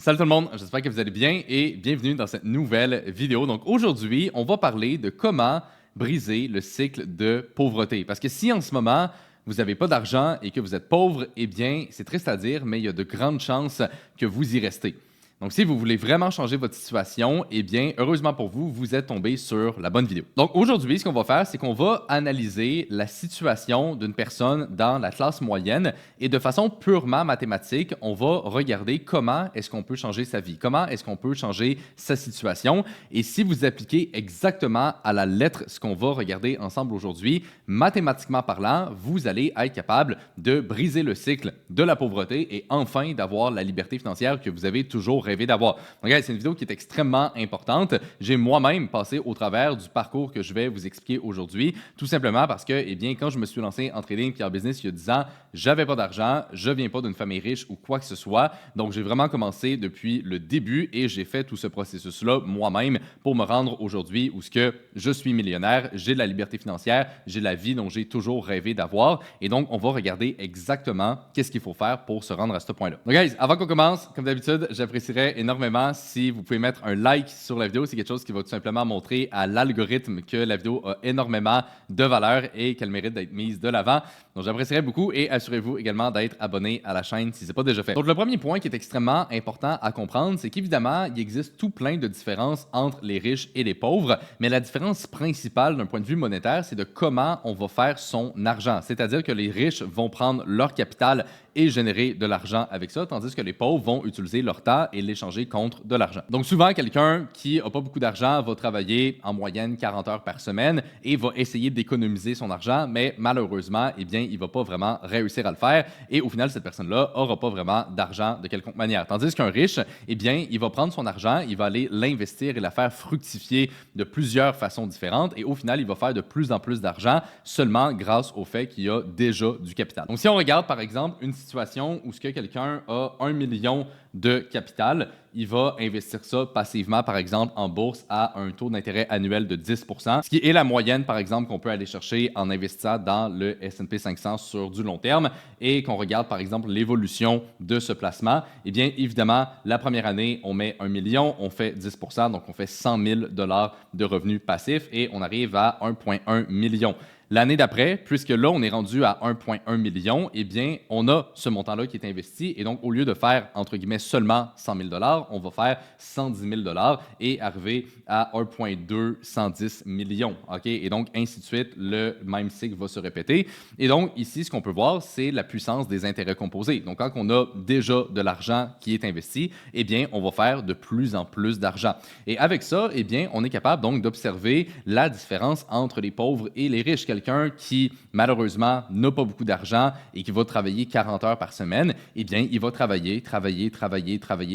Salut tout le monde, j'espère que vous allez bien et bienvenue dans cette nouvelle vidéo. Donc aujourd'hui, on va parler de comment briser le cycle de pauvreté. Parce que si en ce moment, vous n'avez pas d'argent et que vous êtes pauvre, eh bien, c'est triste à dire, mais il y a de grandes chances que vous y restez. Donc, si vous voulez vraiment changer votre situation, eh bien, heureusement pour vous, vous êtes tombé sur la bonne vidéo. Donc, aujourd'hui, ce qu'on va faire, c'est qu'on va analyser la situation d'une personne dans la classe moyenne et de façon purement mathématique, on va regarder comment est-ce qu'on peut changer sa vie, comment est-ce qu'on peut changer sa situation. Et si vous appliquez exactement à la lettre ce qu'on va regarder ensemble aujourd'hui, mathématiquement parlant, vous allez être capable de briser le cycle de la pauvreté et enfin d'avoir la liberté financière que vous avez toujours rêvé d'avoir. Donc, c'est une vidéo qui est extrêmement importante. J'ai moi-même passé au travers du parcours que je vais vous expliquer aujourd'hui, tout simplement parce que, eh bien, quand je me suis lancé en trading et en business il y a 10 ans, j'avais pas d'argent, je viens pas d'une famille riche ou quoi que ce soit. Donc, j'ai vraiment commencé depuis le début et j'ai fait tout ce processus-là moi-même pour me rendre aujourd'hui où ce que je suis millionnaire, j'ai de la liberté financière, j'ai la vie dont j'ai toujours rêvé d'avoir. Et donc, on va regarder exactement qu'est-ce qu'il faut faire pour se rendre à ce point-là. Donc, guys, avant qu'on commence, comme d'habitude, j'apprécierais énormément si vous pouvez mettre un like sur la vidéo. C'est quelque chose qui va tout simplement montrer à l'algorithme que la vidéo a énormément de valeur et qu'elle mérite d'être mise de l'avant. Donc, j'apprécierais beaucoup et assurez-vous également d'être abonné à la chaîne si ce n'est pas déjà fait. Donc, le premier point qui est extrêmement important à comprendre, c'est qu'évidemment, il existe tout plein de différences entre les riches et les pauvres, mais la différence principale d'un point de vue monétaire, c'est de comment on va faire son argent. C'est-à-dire que les riches vont prendre leur capital et générer de l'argent avec ça, tandis que les pauvres vont utiliser leur temps et l'échanger contre de l'argent. Donc souvent, quelqu'un qui n'a pas beaucoup d'argent va travailler en moyenne 40 heures par semaine et va essayer d'économiser son argent, mais malheureusement, eh bien, il ne va pas vraiment réussir à le faire et au final, cette personne-là n'aura pas vraiment d'argent de quelconque manière. Tandis qu'un riche, eh bien, il va prendre son argent, il va aller l'investir et la faire fructifier de plusieurs façons différentes et au final, il va faire de plus en plus d'argent seulement grâce au fait qu'il y a déjà du capital. Donc si on regarde par exemple une situation où ce que quelqu'un a 1 million de capital, il va investir ça passivement, par exemple, en bourse à un taux d'intérêt annuel de 10 ce qui est la moyenne, par exemple, qu'on peut aller chercher en investissant dans le S&P 500 sur du long terme et qu'on regarde, par exemple, l'évolution de ce placement. Eh bien, évidemment, la première année, on met 1 million, on fait 10 donc on fait 100 000 $ de revenus passifs et on arrive à 1,1 million. L'année d'après, puisque là, on est rendu à 1,1 million, eh bien, on a ce montant-là qui est investi. Et donc, au lieu de faire, entre guillemets, seulement 100 000 $, on va faire 110 000 $ et arriver à 1,210 millions. OK? Et donc, ainsi de suite, le même cycle va se répéter. Et donc, ici, ce qu'on peut voir, c'est la puissance des intérêts composés. Donc, quand on a déjà de l'argent qui est investi, eh bien, on va faire de plus en plus d'argent. Et avec ça, eh bien, on est capable donc d'observer la différence entre les pauvres et les riches. Quelqu'un qui, malheureusement, n'a pas beaucoup d'argent et qui va travailler 40 heures par semaine, eh bien, il va travailler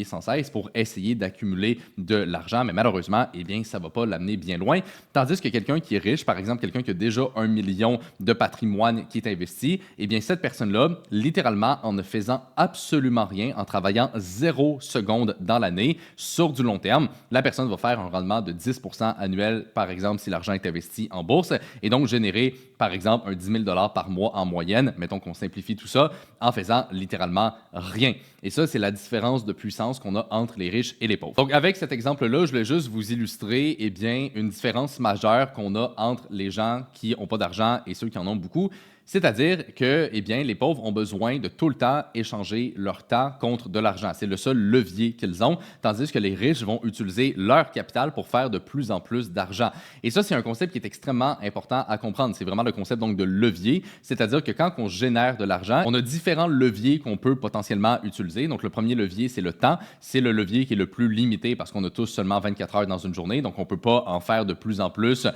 sans cesse pour essayer d'accumuler de l'argent, mais malheureusement, eh bien, ça ne va pas l'amener bien loin. Tandis que quelqu'un qui est riche, par exemple, quelqu'un qui a déjà 1 million de patrimoine qui est investi, eh bien, cette personne-là, littéralement, en ne faisant absolument rien, en travaillant 0 seconde dans l'année, sur du long terme, la personne va faire un rendement de 10 annuel, par exemple, si l'argent est investi en bourse, et donc générer par exemple, un 10 000 $ par mois en moyenne, mettons qu'on simplifie tout ça, en faisant littéralement rien. Et ça, c'est la différence de puissance qu'on a entre les riches et les pauvres. Donc, avec cet exemple-là, je voulais juste vous illustrer, eh bien, une différence majeure qu'on a entre les gens qui n'ont pas d'argent et ceux qui en ont beaucoup. C'est-à-dire que, eh bien, les pauvres ont besoin de tout le temps échanger leur temps contre de l'argent. C'est le seul levier qu'ils ont, tandis que les riches vont utiliser leur capital pour faire de plus en plus d'argent. Et ça, c'est un concept qui est extrêmement important à comprendre. C'est vraiment le concept donc de levier, c'est-à-dire que quand on génère de l'argent, on a différents leviers qu'on peut potentiellement utiliser. Donc, le premier levier, c'est le temps. C'est le levier qui est le plus limité parce qu'on a tous seulement 24 heures dans une journée, donc on ne peut pas en faire de plus en plus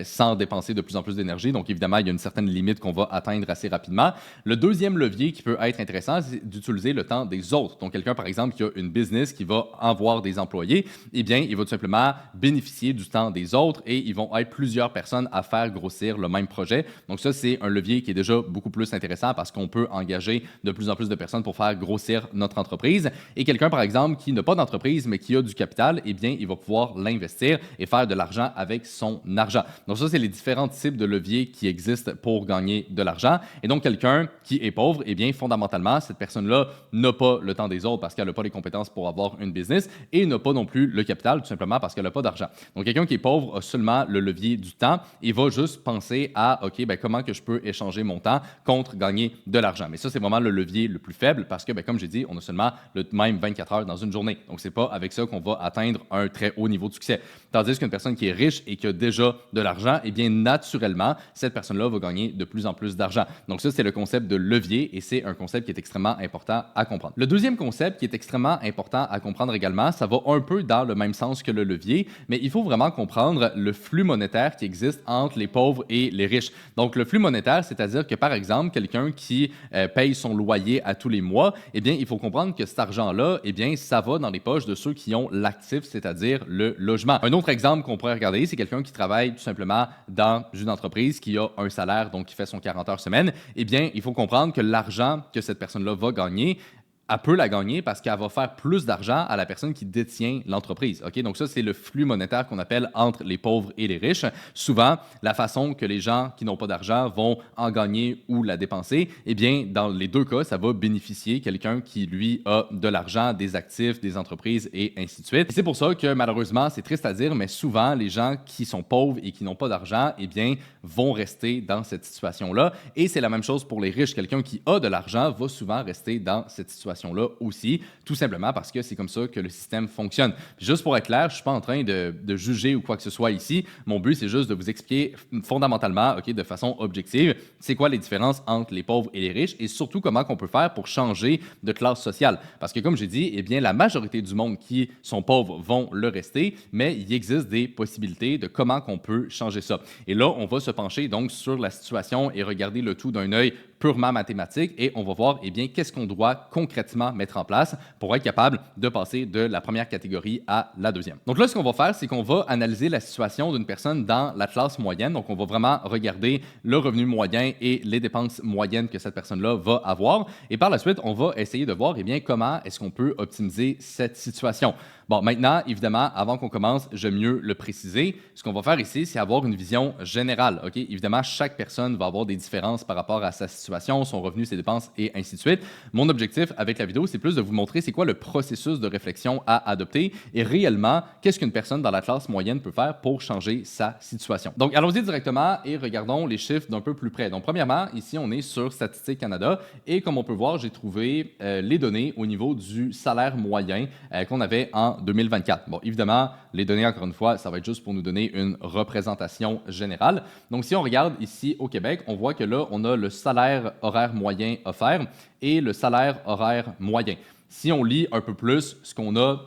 sans dépenser de plus en plus d'énergie. Donc, évidemment, il y a une certaine limite qu'on va atteindre assez rapidement. Le deuxième levier qui peut être intéressant, c'est d'utiliser le temps des autres. Donc, quelqu'un, par exemple, qui a une business, qui va avoir des employés, eh bien, il va tout simplement bénéficier du temps des autres et ils vont être plusieurs personnes à faire grossir le même projet. Donc, ça, c'est un levier qui est déjà beaucoup plus intéressant parce qu'on peut engager de plus en plus de personnes pour faire grossir notre entreprise. Et quelqu'un, par exemple, qui n'a pas d'entreprise, mais qui a du capital, eh bien, il va pouvoir l'investir et faire de l'argent avec son argent. Donc, ça, c'est les différents types de leviers qui existent pour gagner de l'argent. Et donc, quelqu'un qui est pauvre, eh bien, fondamentalement, cette personne-là n'a pas le temps des autres parce qu'elle n'a pas les compétences pour avoir une business et n'a pas non plus le capital, tout simplement parce qu'elle n'a pas d'argent. Donc, quelqu'un qui est pauvre a seulement le levier du temps et va juste penser à, OK, ben, comment que je peux échanger mon temps contre gagner de l'argent. Mais ça, c'est vraiment le levier le plus faible parce que, ben, comme j'ai dit, on a seulement le même 24 heures dans une journée. Donc, c'est pas avec ça qu'on va atteindre un très haut niveau de succès. Tandis qu'une personne qui est riche et qui a déjà de l'argent, eh bien, naturellement, cette personne-là va gagner de plus en plus d'argent. Donc, ça, c'est le concept de levier et c'est un concept qui est extrêmement important à comprendre. Le deuxième concept qui est extrêmement important à comprendre également, ça va un peu dans le même sens que le levier, mais il faut vraiment comprendre le flux monétaire qui existe entre les pauvres et les riches. Donc, le flux monétaire, c'est-à-dire que, par exemple, quelqu'un qui paye son loyer à tous les mois, eh bien, il faut comprendre que cet argent-là, eh bien, ça va dans les poches de ceux qui ont l'actif, c'est-à-dire le logement. Un autre exemple qu'on pourrait regarder, c'est quelqu'un qui travaille tout simplement dans une entreprise qui a un salaire, donc qui fait son 40 heures semaine. Eh bien, il faut comprendre que l'argent que cette personne-là va gagner, elle peut la gagner parce qu'elle va faire plus d'argent à la personne qui détient l'entreprise. OK? Donc ça, c'est le flux monétaire qu'on appelle entre les pauvres et les riches. Souvent, la façon que les gens qui n'ont pas d'argent vont en gagner ou la dépenser, eh bien, dans les deux cas, ça va bénéficier quelqu'un qui, lui, a de l'argent, des actifs, des entreprises et ainsi de suite. Et c'est pour ça que, malheureusement, c'est triste à dire, mais souvent, les gens qui sont pauvres et qui n'ont pas d'argent, eh bien, vont rester dans cette situation-là. Et c'est la même chose pour les riches. Quelqu'un qui a de l'argent va souvent rester dans cette situation là aussi, tout simplement parce que c'est comme ça que le système fonctionne. Puis juste pour être clair, je ne suis pas en train de juger ou quoi que ce soit ici. Mon but, c'est juste de vous expliquer fondamentalement, OK, de façon objective, c'est quoi les différences entre les pauvres et les riches et surtout comment on peut faire pour changer de classe sociale. Parce que comme j'ai dit, eh bien, la majorité du monde qui sont pauvres vont le rester, mais il existe des possibilités de comment on peut changer ça. Et là, on va se pencher donc sur la situation et regarder le tout d'un œil purement mathématique et on va voir, eh bien, qu'est-ce qu'on doit concrètement mettre en place pour être capable de passer de la première catégorie à la deuxième. Donc là, ce qu'on va faire, c'est qu'on va analyser la situation d'une personne dans la classe moyenne. Donc, on va vraiment regarder le revenu moyen et les dépenses moyennes que cette personne-là va avoir. Et par la suite, on va essayer de voir, eh bien, comment est-ce qu'on peut optimiser cette situation. Bon, maintenant, évidemment, avant qu'on commence, j'aime mieux le préciser. Ce qu'on va faire ici, c'est avoir une vision générale. OK? Évidemment, chaque personne va avoir des différences par rapport à sa situation, son revenu, ses dépenses et ainsi de suite. Mon objectif avec la vidéo, c'est plus de vous montrer c'est quoi le processus de réflexion à adopter et réellement, qu'est-ce qu'une personne dans la classe moyenne peut faire pour changer sa situation. Donc, allons-y directement et regardons les chiffres d'un peu plus près. Donc, premièrement, ici, on est sur Statistique Canada et comme on peut voir, j'ai trouvé les données au niveau du salaire moyen qu'on avait en 2024. Bon, évidemment, les données, encore une fois, ça va être juste pour nous donner une représentation générale. Donc, si on regarde ici au Québec, on voit que là, on a le salaire horaire moyen offert et le salaire horaire moyen. Si on lit un peu plus ce qu'on a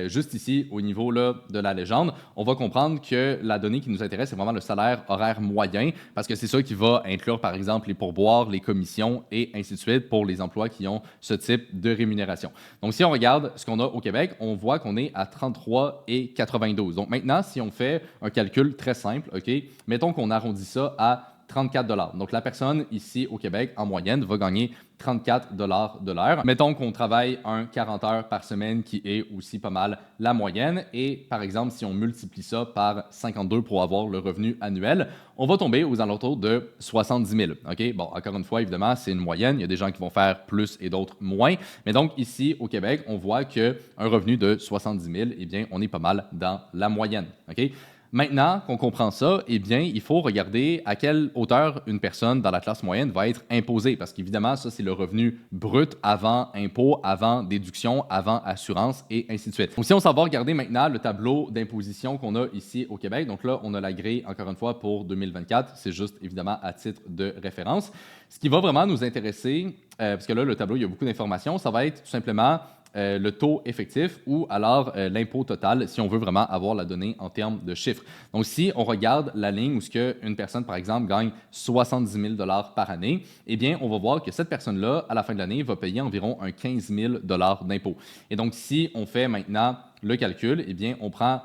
juste ici au niveau là, de la légende, on va comprendre que la donnée qui nous intéresse, c'est vraiment le salaire horaire moyen parce que c'est ça qui va inclure, par exemple, les pourboires, les commissions et ainsi de suite pour les emplois qui ont ce type de rémunération. Donc, si on regarde ce qu'on a au Québec, on voit qu'on est à 33,92. Donc, maintenant, si on fait un calcul très simple, OK, mettons qu'on arrondit ça à 34 $. Donc, la personne ici au Québec, en moyenne, va gagner 34 $ de l'heure. Mettons qu'on travaille un 40 heures par semaine, qui est aussi pas mal la moyenne. Et par exemple, si on multiplie ça par 52 pour avoir le revenu annuel, on va tomber aux alentours de 70 000. OK? Bon, encore une fois, évidemment, c'est une moyenne. Il y a des gens qui vont faire plus et d'autres moins. Mais donc, ici, au Québec, on voit qu'un revenu de 70 000, eh bien, on est pas mal dans la moyenne. OK? Maintenant qu'on comprend ça, eh bien, il faut regarder à quelle hauteur une personne dans la classe moyenne va être imposée. Parce qu'évidemment, ça, c'est le revenu brut avant impôt, avant déduction, avant assurance et ainsi de suite. Donc, si on s'en va regarder maintenant le tableau d'imposition qu'on a ici au Québec, donc là, on a la grille, encore une fois, pour 2024. C'est juste, évidemment, à titre de référence. Ce qui va vraiment nous intéresser, parce que là, le tableau, il y a beaucoup d'informations, ça va être tout simplement le taux effectif ou alors l'impôt total si on veut vraiment avoir la donnée en termes de chiffres. Donc, si on regarde la ligne où une personne, par exemple, gagne 70 000 $ par année, eh bien, on va voir que cette personne-là, à la fin de l'année, va payer environ un 15 000 $ d'impôt. Et donc, si on fait maintenant le calcul, eh bien, on prend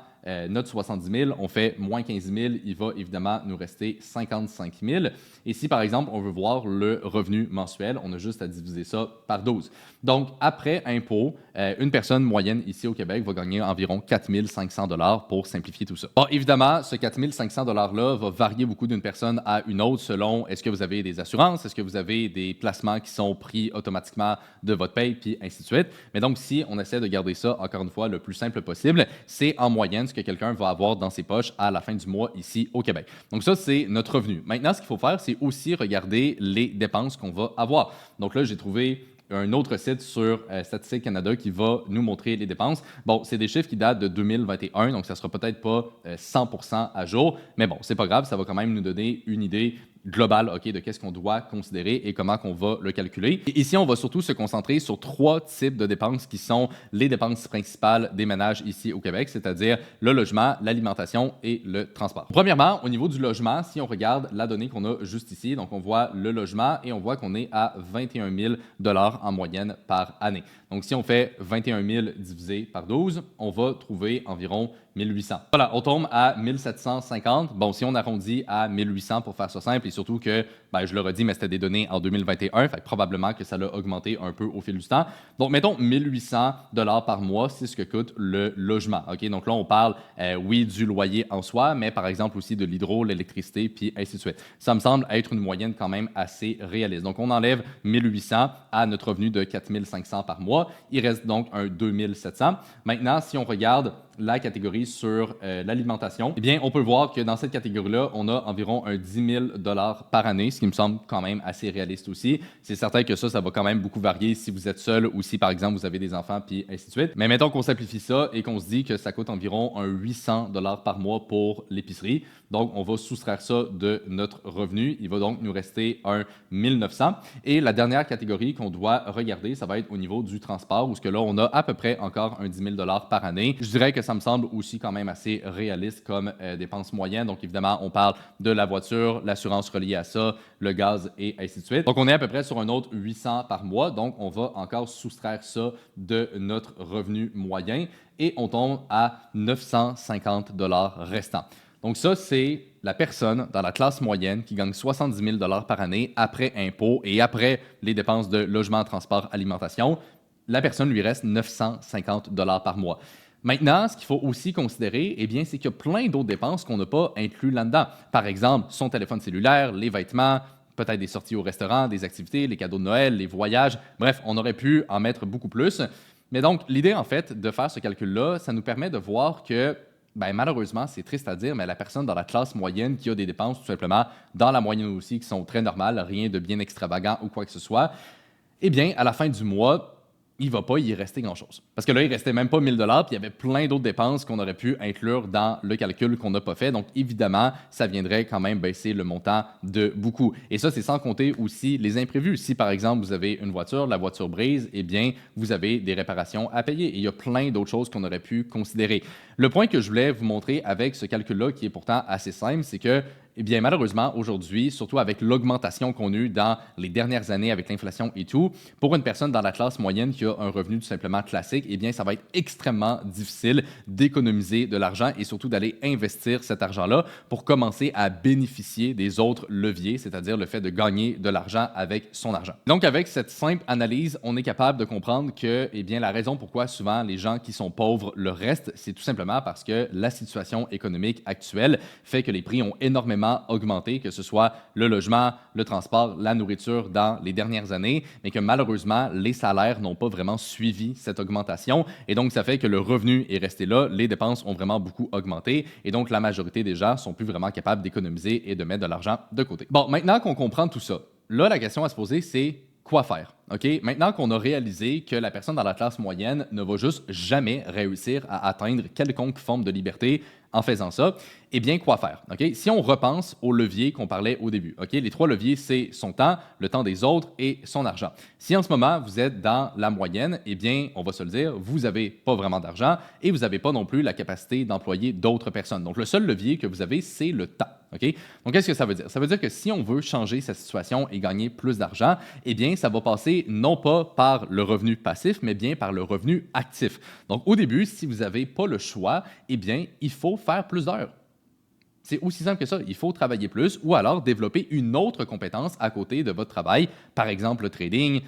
notre 70 000, on fait moins 15 000, il va évidemment nous rester 55 000. Et si, par exemple, on veut voir le revenu mensuel, on a juste à diviser ça par 12. Donc, après impôt, une personne moyenne ici au Québec va gagner environ 4 500 $ pour simplifier tout ça. Bon, évidemment, ce 4 500 $-là va varier beaucoup d'une personne à une autre selon est-ce que vous avez des assurances, est-ce que vous avez des placements qui sont pris automatiquement de votre paye, puis ainsi de suite. Mais donc, si on essaie de garder ça, encore une fois, le plus simple possible, c'est en moyenne ce que quelqu'un va avoir dans ses poches à la fin du mois ici au Québec. Donc ça, c'est notre revenu. Maintenant, ce qu'il faut faire, c'est aussi regarder les dépenses qu'on va avoir. Donc là, j'ai trouvé un autre site sur Statistique Canada qui va nous montrer les dépenses. Bon, c'est des chiffres qui datent de 2021, donc ça ne sera peut-être pas 100% à jour, mais bon, c'est pas grave, ça va quand même nous donner une idée globale, OK, de qu'est-ce qu'on doit considérer et comment qu'on va le calculer. Et ici, on va surtout se concentrer sur 3 types de dépenses qui sont les dépenses principales des ménages ici au Québec, c'est-à-dire le logement, l'alimentation et le transport. Premièrement, au niveau du logement, si on regarde la donnée qu'on a juste ici, donc on voit le logement et on voit qu'on est à 21 000 $ en moyenne par année. Donc, si on fait 21 000 divisé par 12, on va trouver environ 1800. Voilà, on tombe à 1750. Bon, si on arrondit à 1800 pour faire ça simple, et surtout que, ben, je le redis, mais c'était des données en 2021, fait que probablement que ça l'a augmenté un peu au fil du temps. Donc, mettons 1800 $ par mois, c'est ce que coûte le logement. OK? Donc là, on parle, oui, du loyer en soi, mais par exemple aussi de l'hydro, l'électricité, puis ainsi de suite. Ça me semble être une moyenne quand même assez réaliste. Donc, on enlève 1800 à notre revenu de 4500 par mois. Il reste donc un 2700. Maintenant, si on regarde la catégorie sur l'alimentation, eh bien, on peut voir que dans cette catégorie-là, on a environ un 10 000 $ par année, ce qui me semble quand même assez réaliste aussi. C'est certain que ça va quand même beaucoup varier si vous êtes seul ou si, par exemple, vous avez des enfants, puis ainsi de suite. Mais mettons qu'on simplifie ça et qu'on se dit que ça coûte environ un 800 $ par mois pour l'épicerie. Donc, on va soustraire ça de notre revenu. Il va donc nous rester un 1900. Et la dernière catégorie qu'on doit regarder, ça va être au niveau du transport, où ce que là, on a à peu près encore un 10 000 $ par année. Je dirais que ça me semble aussi quand même assez réaliste comme dépense moyenne. Donc, évidemment, on parle de la voiture, l'assurance reliée à ça, le gaz et ainsi de suite. Donc, on est à peu près sur un autre 800 par mois. Donc, on va encore soustraire ça de notre revenu moyen et on tombe à 950 $ restants. Donc ça, c'est la personne dans la classe moyenne qui gagne 70 000 $ par année après impôts et après les dépenses de logement, transport, alimentation. La personne lui reste 950 $ par mois. Maintenant, ce qu'il faut aussi considérer, eh bien, c'est qu'il y a plein d'autres dépenses qu'on n'a pas inclus là-dedans. Par exemple, son téléphone cellulaire, les vêtements, peut-être des sorties au restaurant, des activités, les cadeaux de Noël, les voyages. Bref, on aurait pu en mettre beaucoup plus. Mais donc, l'idée, en fait, de faire ce calcul-là, ça nous permet de voir que ben, malheureusement, c'est triste à dire, mais la personne dans la classe moyenne qui a des dépenses tout simplement dans la moyenne aussi, qui sont très normales, rien de bien extravagant ou quoi que ce soit, eh bien, à la fin du mois, il ne va pas y rester grand-chose. Parce que là, il restait même pas 1000 $, puis il y avait plein d'autres dépenses qu'on aurait pu inclure dans le calcul qu'on n'a pas fait. Donc, évidemment, ça viendrait quand même baisser le montant de beaucoup. Et ça, c'est sans compter aussi les imprévus. Si, par exemple, vous avez une voiture, la voiture brise, eh bien, vous avez des réparations à payer. Et il y a plein d'autres choses qu'on aurait pu considérer. Le point que je voulais vous montrer avec ce calcul-là, qui est pourtant assez simple, c'est que eh bien, malheureusement, aujourd'hui, surtout avec l'augmentation qu'on a eue dans les dernières années avec l'inflation et tout, pour une personne dans la classe moyenne qui a un revenu tout simplement classique, eh bien, ça va être extrêmement difficile d'économiser de l'argent et surtout d'aller investir cet argent-là pour commencer à bénéficier des autres leviers, c'est-à-dire le fait de gagner de l'argent avec son argent. Donc, avec cette simple analyse, on est capable de comprendre que, eh bien, la raison pourquoi souvent les gens qui sont pauvres le restent, c'est tout simplement parce que la situation économique actuelle fait que les prix ont énormément augmenté, que ce soit le logement, le transport, la nourriture dans les dernières années, mais que malheureusement, les salaires n'ont pas vraiment suivi cette augmentation. Et donc, ça fait que le revenu est resté là, les dépenses ont vraiment beaucoup augmenté, et donc la majorité des gens sont plus vraiment capables d'économiser et de mettre de l'argent de côté. Bon, maintenant qu'on comprend tout ça, là, la question à se poser, c'est quoi faire? OK? Maintenant qu'on a réalisé que la personne dans la classe moyenne ne va juste jamais réussir à atteindre quelconque forme de liberté en faisant ça, eh bien, quoi faire? OK? Si on repense aux leviers qu'on parlait au début, OK? Les 3 leviers, c'est son temps, le temps des autres et son argent. Si en ce moment, vous êtes dans la moyenne, eh bien, on va se le dire, vous n'avez pas vraiment d'argent et vous n'avez pas non plus la capacité d'employer d'autres personnes. Donc, le seul levier que vous avez, c'est le temps. OK? Donc, qu'est-ce que ça veut dire? Ça veut dire que si on veut changer sa situation et gagner plus d'argent, eh bien, ça va passer non pas par le revenu passif, mais bien par le revenu actif. Donc, au début, si vous n'avez pas le choix, eh bien, il faut faire plus d'heures. C'est aussi simple que ça. Il faut travailler plus ou alors développer une autre compétence à côté de votre travail. Par exemple, le trading,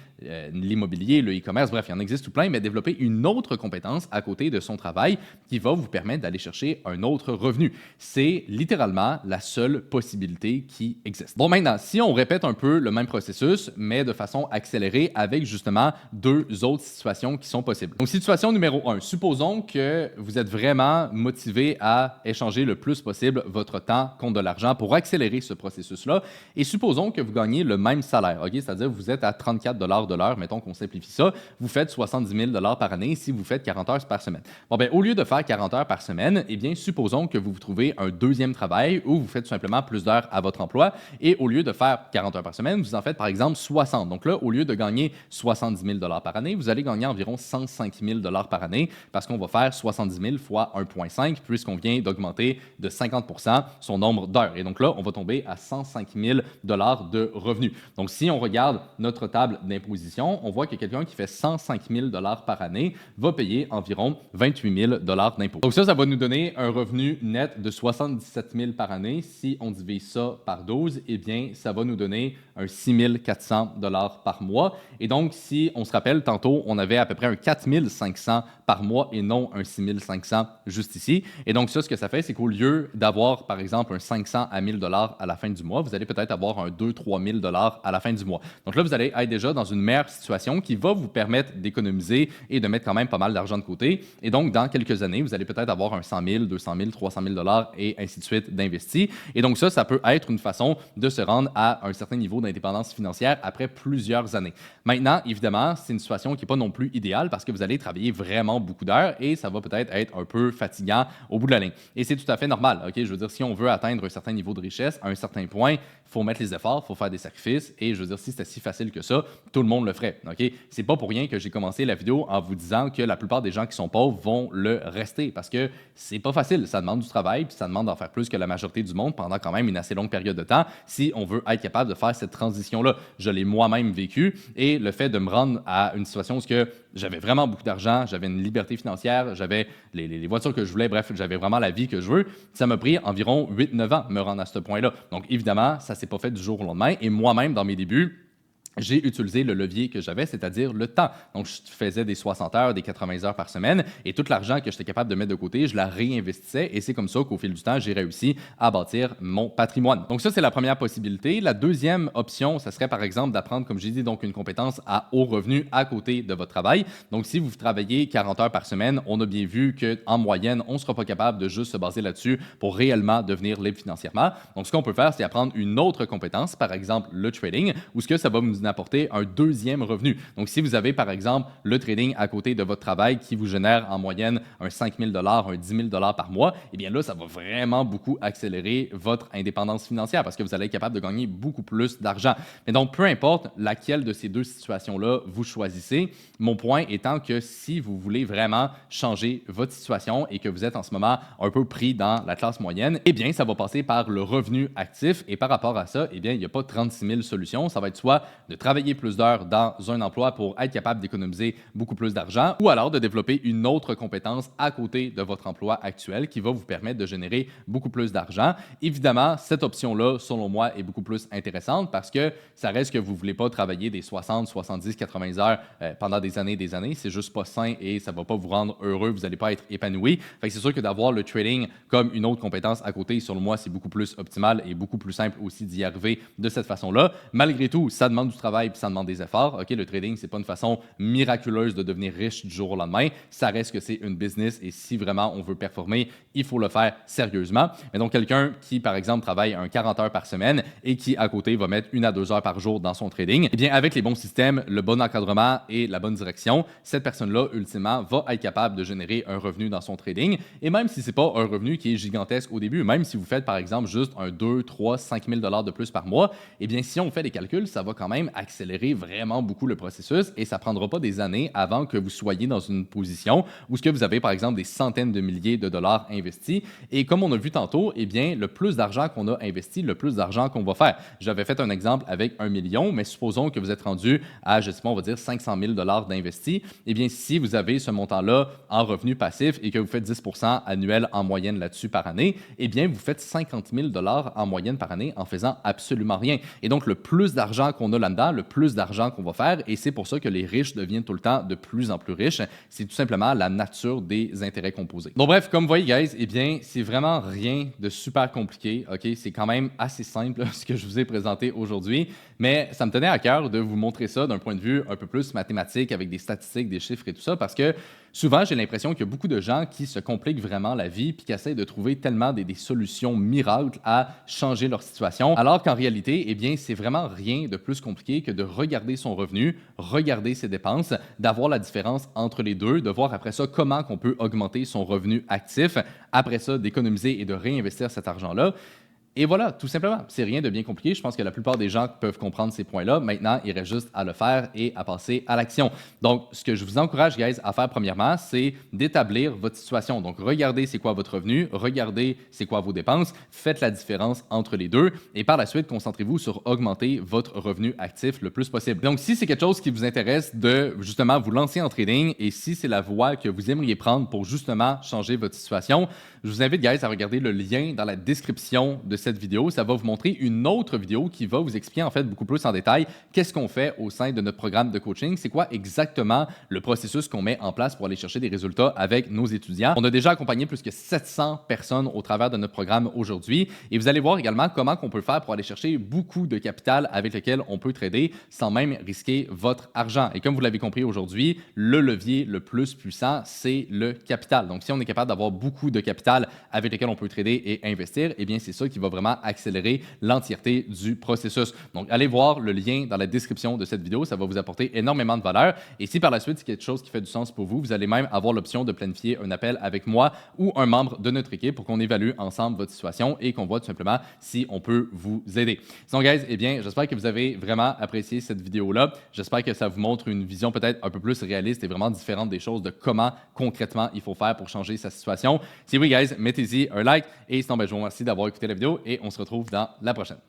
l'immobilier, le e-commerce, bref, il y en existe tout plein, mais développer une autre compétence à côté de son travail qui va vous permettre d'aller chercher un autre revenu. C'est littéralement la seule possibilité qui existe. Bon, maintenant, si on répète un peu le même processus, mais de façon accélérée avec justement deux autres situations qui sont possibles. Donc, situation numéro 1, supposons que vous êtes vraiment motivé à échanger le plus possible votre temps contre de l'argent pour accélérer ce processus-là. Et supposons que vous gagnez le même salaire, OK? C'est-à-dire que vous êtes à 34 de l'heure, mettons qu'on simplifie ça, vous faites 70 000 par année si vous faites 40 heures par semaine. Bon, bien, au lieu de faire 40 heures par semaine, eh bien, supposons que vous trouvez un deuxième travail où vous faites tout simplement plus d'heures à votre emploi et au lieu de faire 40 heures par semaine, vous en faites par exemple 60. Donc là, au lieu de gagner 70 000 par année, vous allez gagner environ 105 000 par année parce qu'on va faire 70 000 fois 1,5 puisqu'on vient d'augmenter de 50 son nombre d'heures. Et donc là, on va tomber à 105 000 de revenus. Donc, si on regarde notre table d'imposition, on voit que quelqu'un qui fait 105 000 par année va payer environ 28 000 d'impôts. Donc ça va nous donner un revenu net de 77 000 par année. Si on divise ça par 12, eh bien, ça va nous donner un 6 400 par mois. Et donc, si on se rappelle, tantôt, on avait à peu près un 4 500 par mois et non un 6 500 juste ici. Et donc, ça, ce que ça fait, c'est qu'au lieu d'avoir, par exemple, un 500 à 1 000 à la fin du mois, vous allez peut-être avoir un 2-3 000 à la fin du mois. Donc là, vous allez être déjà dans une meilleure situation qui va vous permettre d'économiser et de mettre quand même pas mal d'argent de côté. Et donc, dans quelques années, vous allez peut-être avoir un 100 000, 200 000, 300 000 et ainsi de suite d'investis. Et donc, ça peut être une façon de se rendre à un certain niveau d'indépendance financière après plusieurs années. Maintenant, évidemment, c'est une situation qui n'est pas non plus idéale parce que vous allez travailler vraiment beaucoup d'heures et ça va peut-être être un peu fatigant au bout de la ligne. Et c'est tout à fait normal. OK? Je veux dire, si on veut atteindre un certain niveau de richesse, à un certain point, il faut mettre les efforts, il faut faire des sacrifices. Et je veux dire, si c'était si facile que ça, tout le monde le ferait. OK? C'est pas pour rien que j'ai commencé la vidéo en vous disant que la plupart des gens qui sont pauvres vont le rester parce que c'est pas facile. Ça demande du travail, puis ça demande d'en faire plus que la majorité du monde pendant quand même une assez longue période de temps si on veut être capable de faire cette transition-là. Je l'ai moi-même vécu et le fait de me rendre à une situation où j'avais vraiment beaucoup d'argent, j'avais une liberté financière, j'avais les voitures que je voulais, bref, j'avais vraiment la vie que je veux. Ça m'a pris environ 8-9 ans de me rendre à ce point-là. Donc, évidemment, ça ne s'est pas fait du jour au lendemain. Et moi-même, dans mes débuts, j'ai utilisé le levier que j'avais, c'est-à-dire le temps. Donc, je faisais des 60 heures, des 80 heures par semaine et tout l'argent que j'étais capable de mettre de côté, je la réinvestissais et c'est comme ça qu'au fil du temps, j'ai réussi à bâtir mon patrimoine. Donc, ça, c'est la première possibilité. La deuxième option, ça serait par exemple d'apprendre, comme j'ai dit, donc une compétence à haut revenu à côté de votre travail. Donc, si vous travaillez 40 heures par semaine, on a bien vu qu'en moyenne, on ne sera pas capable de juste se baser là-dessus pour réellement devenir libre financièrement. Donc, ce qu'on peut faire, c'est apprendre une autre compétence, par exemple le trading, où ce que ça va nous apporter un deuxième revenu. Donc, si vous avez, par exemple, le trading à côté de votre travail qui vous génère en moyenne un 5 000 un 10 000 par mois, eh bien là, ça va vraiment beaucoup accélérer votre indépendance financière parce que vous allez être capable de gagner beaucoup plus d'argent. Mais donc, peu importe laquelle de ces deux situations-là vous choisissez, mon point étant que si vous voulez vraiment changer votre situation et que vous êtes en ce moment un peu pris dans la classe moyenne, eh bien, ça va passer par le revenu actif et par rapport à ça, eh bien, il n'y a pas 36 000 solutions. Ça va être soit de travailler plus d'heures dans un emploi pour être capable d'économiser beaucoup plus d'argent ou alors de développer une autre compétence à côté de votre emploi actuel qui va vous permettre de générer beaucoup plus d'argent. Évidemment, cette option-là, selon moi, est beaucoup plus intéressante parce que ça reste que vous ne voulez pas travailler des 60, 70, 80 heures pendant des années et des années. C'est juste pas sain et ça ne va pas vous rendre heureux. Vous n'allez pas être épanoui. Fait que c'est sûr que d'avoir le trading comme une autre compétence à côté, selon moi, c'est beaucoup plus optimal et beaucoup plus simple aussi d'y arriver de cette façon-là. Malgré tout, ça demande du travail puis ça demande des efforts. OK, le trading, c'est pas une façon miraculeuse de devenir riche du jour au lendemain. Ça reste que c'est une business et si vraiment on veut performer, il faut le faire sérieusement. Mais donc, quelqu'un qui, par exemple, travaille un 40 heures par semaine et qui, à côté, va mettre 1 à 2 heures par jour dans son trading, eh bien, avec les bons systèmes, le bon encadrement et la bonne direction, cette personne-là, ultimement, va être capable de générer un revenu dans son trading. Et même si c'est pas un revenu qui est gigantesque au début, même si vous faites, par exemple, juste un 2, 3, 5 000 de plus par mois, eh bien, si on fait des calculs, ça va quand même accélérer vraiment beaucoup le processus et ça ne prendra pas des années avant que vous soyez dans une position où ce que vous avez, par exemple, des centaines de milliers de dollars investis. Et comme on a vu tantôt, eh bien, le plus d'argent qu'on a investi, le plus d'argent qu'on va faire. J'avais fait un exemple avec 1 million, mais supposons que vous êtes rendu à, je sais pas, on va dire 500 000 d'investis. Eh bien, si vous avez ce montant-là en revenu passif et que vous faites 10 annuel en moyenne là-dessus par année, eh bien, vous faites 50 000 en moyenne par année en faisant absolument rien. Et donc, le plus d'argent qu'on a là-dedans, le plus d'argent qu'on va faire, et c'est pour ça que les riches deviennent tout le temps de plus en plus riches, c'est tout simplement la nature des intérêts composés. Donc bref, comme vous voyez, guys, eh bien, c'est vraiment rien de super compliqué, OK? C'est quand même assez simple ce que je vous ai présenté aujourd'hui, mais ça me tenait à cœur de vous montrer ça d'un point de vue un peu plus mathématique, avec des statistiques, des chiffres et tout ça, parce que souvent, j'ai l'impression qu'il y a beaucoup de gens qui se compliquent vraiment la vie puis qui essaient de trouver tellement des solutions miracles à changer leur situation, alors qu'en réalité, eh bien, c'est vraiment rien de plus compliqué que de regarder son revenu, regarder ses dépenses, d'avoir la différence entre les deux, de voir après ça comment on peut augmenter son revenu actif, après ça, d'économiser et de réinvestir cet argent-là. Et voilà, tout simplement. C'est rien de bien compliqué. Je pense que la plupart des gens peuvent comprendre ces points-là. Maintenant, il reste juste à le faire et à passer à l'action. Donc, ce que je vous encourage, guys, à faire premièrement, c'est d'établir votre situation. Donc, regardez c'est quoi votre revenu, regardez c'est quoi vos dépenses, faites la différence entre les deux et par la suite, concentrez-vous sur augmenter votre revenu actif le plus possible. Donc, si c'est quelque chose qui vous intéresse de justement vous lancer en trading et si c'est la voie que vous aimeriez prendre pour justement changer votre situation, je vous invite, guys, à regarder le lien dans la description de cette vidéo. Ça va vous montrer une autre vidéo qui va vous expliquer en fait beaucoup plus en détail qu'est-ce qu'on fait au sein de notre programme de coaching, c'est quoi exactement le processus qu'on met en place pour aller chercher des résultats avec nos étudiants. On a déjà accompagné plus que 700 personnes au travers de notre programme aujourd'hui et vous allez voir également comment on peut faire pour aller chercher beaucoup de capital avec lequel on peut trader sans même risquer votre argent. Et comme vous l'avez compris aujourd'hui, le levier le plus puissant, c'est le capital. Donc, si on est capable d'avoir beaucoup de capital avec lequel on peut trader et investir, eh bien, c'est ça qui va vraiment accélérer l'entièreté du processus. Donc, allez voir le lien dans la description de cette vidéo. Ça va vous apporter énormément de valeur. Et si par la suite, c'est quelque chose qui fait du sens pour vous, vous allez même avoir l'option de planifier un appel avec moi ou un membre de notre équipe pour qu'on évalue ensemble votre situation et qu'on voit tout simplement si on peut vous aider. Sinon, guys, eh bien, j'espère que vous avez vraiment apprécié cette vidéo-là. J'espère que ça vous montre une vision peut-être un peu plus réaliste et vraiment différente des choses, de comment concrètement il faut faire pour changer sa situation. Si oui, guys, mettez-y un like et sinon, je vous remercie d'avoir écouté la vidéo et on se retrouve dans la prochaine.